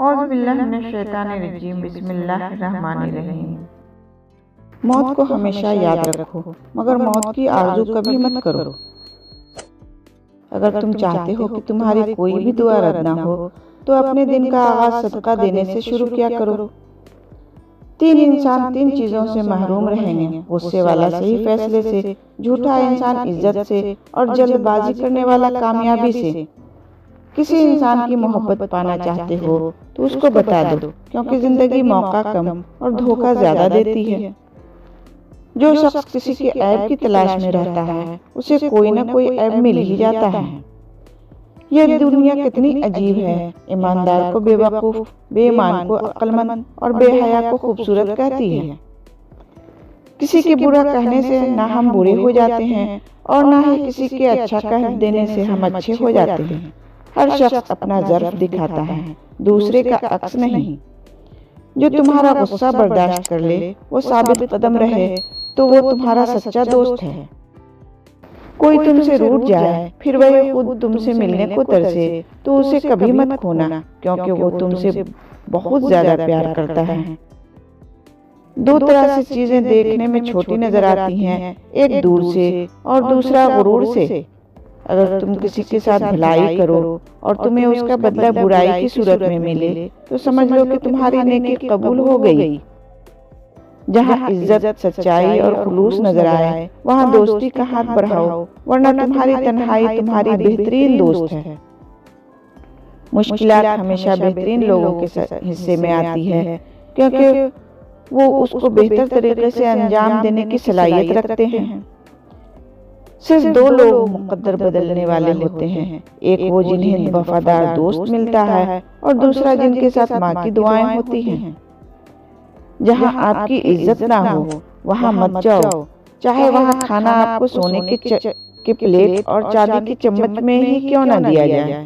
اعوذ باللہ من الشیطان الرجیم، بسم اللہ الرحمن الرحیم۔ موت کو ہمیشہ یاد رکھو، مگر موت کی آرزو کبھی مت کرو۔ اگر تم چاہتے ہو کہ تمہاری کوئی بھی دعا رد نہ ہو تو اپنے دن کا آغاز صدقہ دینے سے شروع کیا کرو۔ 3 انسان 3 چیزوں سے محروم رہیں گے: غصے والا صحیح فیصلے سے، جھوٹا انسان عزت سے، اور جلد بازی کرنے والا کامیابی سے۔ کسی انسان کی محبت پانا چاہتے ہو تو اس کو بتا دو، کیونکہ زندگی موقع کم اور دھوکہ زیادہ دیتی ہے۔ جو شخص کسی کے عیب کی تلاش میں رہتا ہے اسے کوئی نہ کوئی عیب مل ہی جاتا ہے۔ یہ دنیا کتنی عجیب ہے، ایماندار کو بے وقوف، بے ایمان کو عقل مند اور بے حیا کو خوبصورت کہتی ہے۔ کسی کے برا کہنے سے نہ ہم برے ہو جاتے ہیں اور نہ ہی کسی کے اچھا کہہ دینے سے ہم اچھے ہو جاتے ہیں۔ ہر شخص اپنا ظرف دکھاتا ہے، دوسرے کا عکس نہیں۔ جو تمہارا غصہ برداشت کر لے، وہ ثابت قدم رہے تو وہ تمہارا سچا دوست ہے۔ کوئی تم سے روٹھ جائے پھر وہ خود تم سے ملنے کو ترسے تو اسے کبھی مت کھونا، کیونکہ وہ تم سے بہت زیادہ پیار کرتا ہے۔ 2 طرح سے چیزیں دیکھنے میں چھوٹی نظر آتی ہیں، ایک دور سے اور دوسرا غرور سے۔ اگر تم کسی کے ساتھ بھلائی کرو اور تمہیں اس کا بدلہ برائی کی صورت میں ملے تو سمجھ لو کہ تمہاری نیکی قبول ہو گئی۔ جہاں عزت، سچائی اور خلوص نظر آئے وہاں دوستی کا ہاتھ بڑھاؤ، ورنہ تمہاری تنہائی تمہاری بہترین دوست ہے۔ مشکلات ہمیشہ بہترین لوگوں کے حصے میں آتی ہے، کیونکہ وہ اس کو بہتر طریقے سے انجام دینے کی صلاحیت رکھتے ہیں۔ صرف 2 لوگ مقدر بدلنے والے ہوتے ہیں، ایک وہ جنہیں وفادار دوست ملتا ہے اور دوسرا جن کے ساتھ ماں کی دعائیں ہوتی ہیں۔ جہاں آپ کی عزت نہ ہو وہاں مت جاؤ، چاہے وہاں کھانا آپ کو سونے کے پلیٹ اور چاندی کی چمچ میں ہی کیوں نہ دیا جائے۔